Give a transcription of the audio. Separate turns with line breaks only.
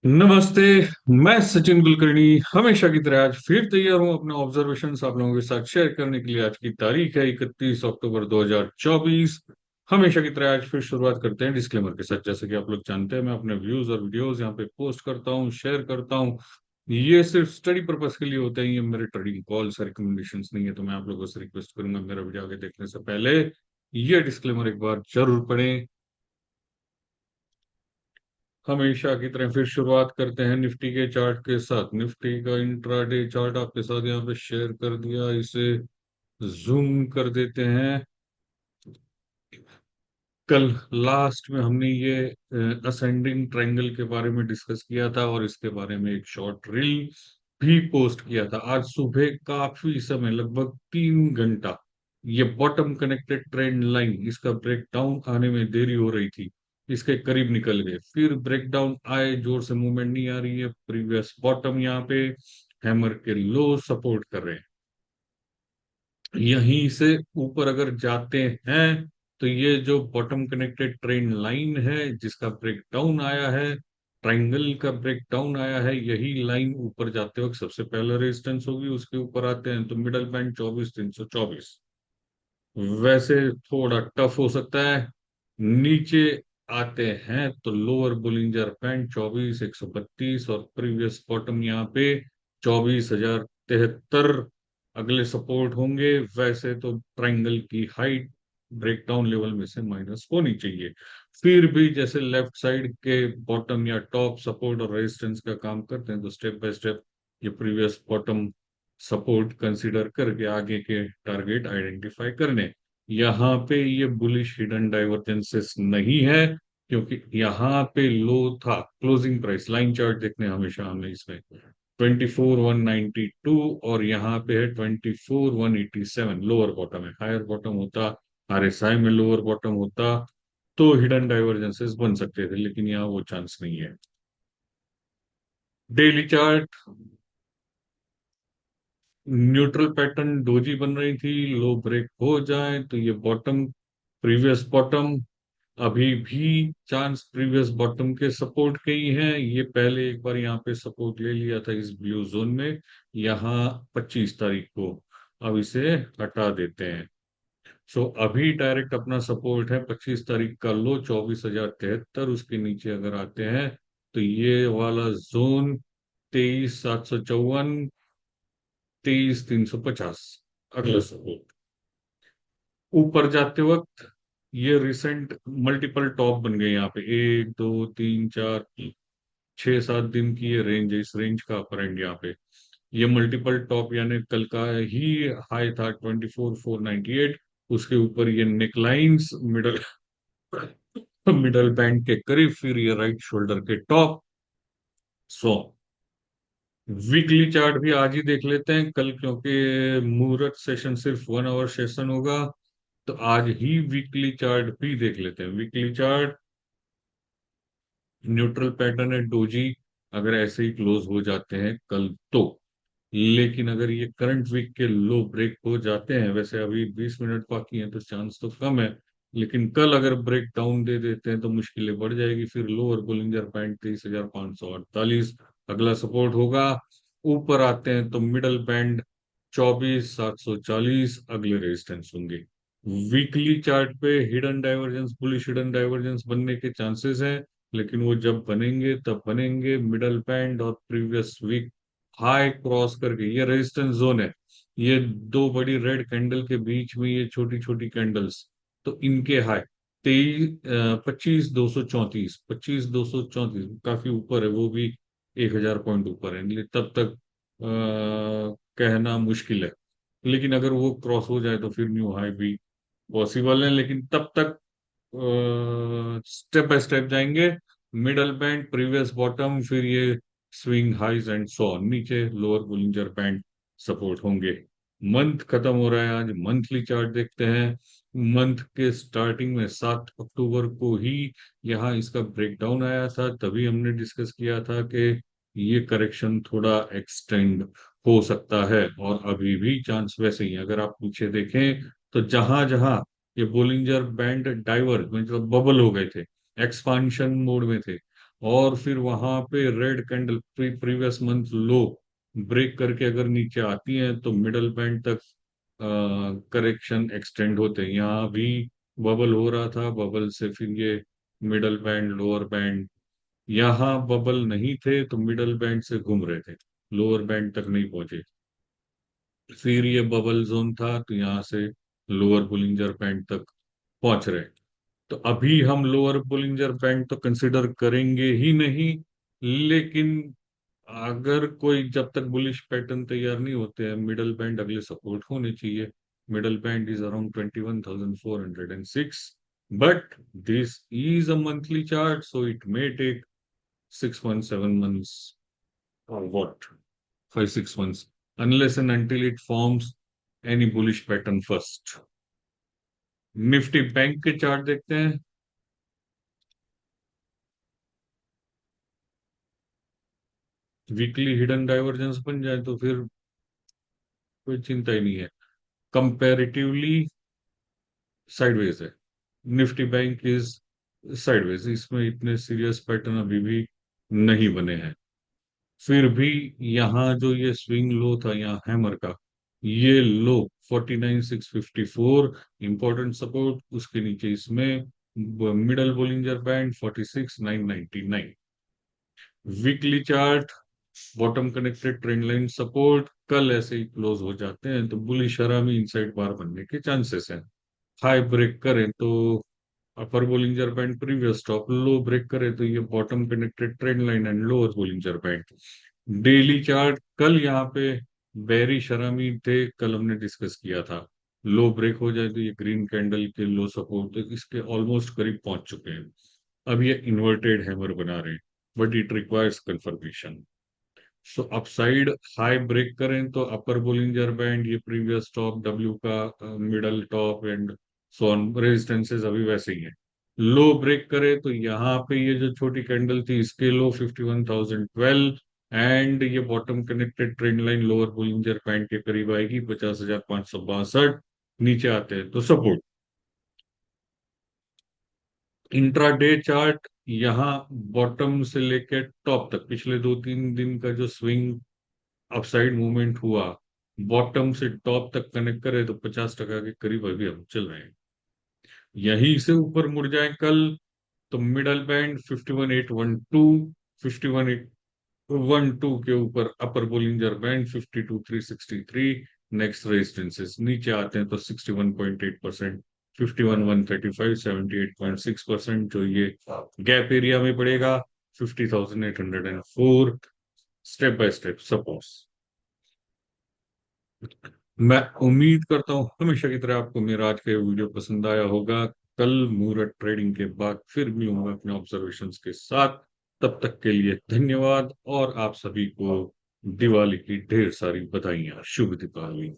नमस्ते। मैं सचिन कुलकर्णी हमेशा की तरह आज फिर तैयार हूं अपने ऑब्जर्वेशंस आप लोगों के साथ शेयर करने के लिए। आज की तारीख है 31 अक्टूबर 2024। हमेशा की तरह आज फिर शुरुआत करते हैं डिस्क्लेमर के साथ। जैसे कि आप लोग जानते हैं, मैं अपने व्यूज और वीडियोस यहाँ पे पोस्ट करता हूँ, शेयर करता हूँ। ये सिर्फ स्टडी पर्पस के लिए होते हैं, ये मेरे ट्रेडिंग कॉल्स रिकमेंडेशंस नहीं है। तो मैं आप लोगों से रिक्वेस्ट करूंगा, मेरा वीडियो आगे देखने से पहले ये डिस्क्लेमर एक बार जरूर पढ़ें। हमेशा की तरह फिर शुरुआत करते हैं निफ्टी के चार्ट के साथ। निफ्टी का इंट्राडे चार्ट आपके साथ यहाँ पे शेयर कर दिया, इसे जूम कर देते हैं। कल लास्ट में हमने ये असेंडिंग ट्रायंगल के बारे में डिस्कस किया था और इसके बारे में एक शॉर्ट रील भी पोस्ट किया था। आज सुबह काफी समय, लगभग 3 घंटा, ये बॉटम कनेक्टेड ट्रेंड लाइन, इसका ब्रेकडाउन आने में देरी हो रही थी, इसके करीब निकल गए, फिर ब्रेकडाउन आए, जोर से मूवमेंट नहीं आ रही है। प्रीवियस बॉटम यहाँ पे हैमर के लो सपोर्ट कर रहे हैं। यहीं से ऊपर अगर जाते हैं तो ये जो बॉटम कनेक्टेड ट्रेंड लाइन है, जिसका ब्रेकडाउन आया है, ट्रायंगल का ब्रेकडाउन आया है, यही लाइन ऊपर जाते वक्त सबसे पहले रेजिस्टेंस होगी। उसके ऊपर आते हैं तो मिडल बैंड 24,324। वैसे थोड़ा टफ हो सकता है। नीचे आते हैं तो लोअर बुलिंजर बैंड 24,132 और प्रीवियस बॉटम यहाँ पे 24,073 अगले सपोर्ट होंगे। वैसे तो ट्रायंगल की हाइट ब्रेकडाउन लेवल में से माइनस होनी चाहिए। फिर भी जैसे लेफ्ट साइड के बॉटम या टॉप सपोर्ट और रेजिस्टेंस का काम करते हैं, तो स्टेप बाय स्टेप ये प्रीवियस बॉटम सपोर्ट कंसीडर करके आगे के टारगेट आइडेंटिफाई करने। यहाँ पे ये बुलिश हिडन डाइवर्जेंसेस नहीं है, क्योंकि यहाँ पे लो था। क्लोजिंग प्राइस लाइन चार्ट देखने हमेशा हमने इसमें 24,192 और यहाँ पे है 24,187। लोअर बॉटम है, हायर बॉटम होता, आरएसआई में लोअर बॉटम होता तो हिडन डाइवर्जेंसेस बन सकते थे, लेकिन यहाँ वो चांस नहीं है। Daily chart neutral pattern doji बन रही थी, लो ब्रेक हो जाए तो ये बॉटम, प्रीवियस बॉटम, अभी भी चांस प्रीवियस बॉटम के सपोर्ट के ही है। ये पहले एक बार यहाँ पे सपोर्ट ले लिया था इस ब्लू जोन में, यहाँ 25 तारीख को। अब इसे हटा देते हैं। सो अभी डायरेक्ट अपना सपोर्ट है 25 तारीख का लो 24,073। उसके नीचे अगर आते हैं तो ये वाला जोन 23,754, 23,350 अगला सपोर्ट। ऊपर जाते वक्त ये रिसेंट मल्टीपल टॉप बन गए यहाँ पे, 1 2 3 4 6 7 दिन की ये रेंज है। इस रेंज का अपर एंड यहाँ पे ये मल्टीपल टॉप, यानी कल का ही हाई था 24,498। उसके ऊपर ये नेकलाइंस मिडल मिडल बैंड के करीब, फिर ये राइट शोल्डर के टॉप। सो वीकली चार्ट भी आज ही देख लेते हैं कल, क्योंकि मुहूर्त सेशन सिर्फ 1 आवर सेशन होगा, तो आज ही वीकली चार्ट भी देख लेते हैं। वीकली चार्ट न्यूट्रल पैटर्न है डोजी, अगर ऐसे ही क्लोज हो जाते हैं कल तो। लेकिन अगर ये करंट वीक के लो ब्रेक हो जाते हैं, वैसे अभी 20 मिनट बाकी हैं तो चांस तो कम है, लेकिन कल अगर ब्रेक डाउन दे देते हैं तो मुश्किलें बढ़ जाएगी। फिर लोअर बुलिंजर बैंड 23,548 अगला सपोर्ट होगा। ऊपर आते हैं तो मिडल बैंड 24,740 अगले रेजिस्टेंस होंगे। वीकली चार्ट पे hidden divergence, bullish hidden divergence बनने के चांसेस हैं, लेकिन वो जब बनेंगे तब बनेंगे मिडल बैंड और प्रीवियस वीक हाई क्रॉस करके। ये रेजिस्टेंस जोन है, ये दो बड़ी रेड कैंडल के बीच में ये छोटी छोटी कैंडल्स, तो इनके हाई 25,234, 25,234 काफी ऊपर है, वो भी 1,000 पॉइंट ऊपर है, इसलिए तब तक कहना मुश्किल है। लेकिन अगर वो क्रॉस हो जाए तो फिर न्यू हाई भी पॉसिबल है, लेकिन तब तक स्टेप बाय स्टेप जाएंगे। मिडल बैंड, प्रीवियस बॉटम, फिर ये swing highs and so on, नीचे लोअर बुलिंजर बैंड सपोर्ट होंगे। मंथ खत्म हो रहा है, आज मंथली चार्ट देखते हैं। मंथ के स्टार्टिंग में 7 अक्टूबर को ही यहाँ इसका ब्रेकडाउन आया था, तभी हमने डिस्कस किया था कि ये करेक्शन थोड़ा एक्सटेंड हो सकता है, और अभी भी चांस वैसे ही है। अगर आप पीछे देखें तो जहां जहां ये बोलिंजर बैंड डाइवर्ज, मतलब बबल हो गए थे, एक्सपांशन मोड में थे, और फिर वहां पे रेड कैंडल प्रीवियस मंथ लो ब्रेक करके अगर नीचे आती है तो मिडल बैंड तक करेक्शन एक्सटेंड होते हैं। यहाँ भी बबल हो रहा था, बबल से फिर ये मिडल बैंड लोअर बैंड, यहाँ बबल नहीं थे तो मिडल बैंड से घूम रहे थे, लोअर बैंड तक नहीं पहुंचे। फिर ये बबल जोन था तो यहाँ से लोअर बुलिंजर बैंड तक पहुंच रहे। तो अभी हम लोअर बुलिंजर बैंड तो कंसिडर करेंगे ही नहीं, लेकिन अगर कोई जब तक बुलिश पैटर्न तैयार नहीं होते हैं, मिडल बैंड अगले सपोर्ट होने चाहिए। Middle band is around 21,406, but this is a monthly chart, so it may take 6 months, 7 months, or what, 5, 6 months, unless and until it forms any bullish pattern first. Nifty bank के chart देखते हैं। Weekly hidden divergence बन जाए तो फिर कोई चिंता ही नहीं है। कंपैरेटिवली साइडवेज है, निफ्टी बैंक इज साइडवेज, इसमें इतने सीरियस पैटर्न अभी भी नहीं बने हैं। फिर भी यहाँ जो ये स्विंग लो था यहाँ हैमर का, ये लो 49,654 इंपॉर्टेंट सपोर्ट, उसके नीचे इसमें middle Bollinger band 46,999। Weekly chart bottom connected trend line support, कल ऐसे ही क्लोज हो जाते हैं तो बुलिश हरामी इनसाइड बार बनने के चांसेस हैं। हाई ब्रेक करें तो upper Bollinger band previous top, लो ब्रेक करे तो ये bottom connected trend line and lower Bollinger band. Daily chart कल यहाँ पे बेरी शरामी थे, कल हमने डिस्कस किया था, लो ब्रेक हो जाए तो ये ग्रीन कैंडल के लो सपोर्ट तो इसके ऑलमोस्ट करीब पहुंच चुके हैं। अब ये इन्वर्टेड हैमर बना रहे हैं, but it requires confirmation. So upside high break करें तो अपर बोलिंजर बैंड, ये प्रीवियस टॉप डब्ल्यू का middle top and so on resistances अभी वैसे ही है। लो ब्रेक करे तो यहाँ पे ये जो छोटी कैंडल थी इसके लो 51,012 एंड ये bottom connected trend line lower Bollinger band के करीब आएगी 50,562। नीचे आते हैं तो सपोर्ट। इंट्राडे चार्ट यहाँ बॉटम से लेकर टॉप तक पिछले 2-3 दिन का जो स्विंग अपसाइड मूवमेंट हुआ, बॉटम से टॉप तक कनेक्ट करे तो 50% के करीब अभी हम चल रहे हैं। यहीं से ऊपर मुड़ जाए कल तो मिडल बैंड 51,812, 51,812 के ऊपर अपर बोलिंजर बैंड 52,363। नेक्स्ट रेजिस्टेंसेस नीचे आते हैं तो 61.8%, 51,135, 78.6% जो ये गैप एरिया में पड़ेगा, 50,804 स्टेप बाय स्टेप सपोर्ट्स। मैं उम्मीद करता हूँ हमेशा की तरह आपको मेरा आज का ये वीडियो पसंद आया होगा। कल मुहूर्त ट्रेडिंग के बाद फिर मिलूंगा अपने ऑब्जर्वेशंस के साथ। तब तक के लिए धन्यवाद और आप सभी को दिवाली की ढेर सारी बधाइयां। शुभ दीपावली।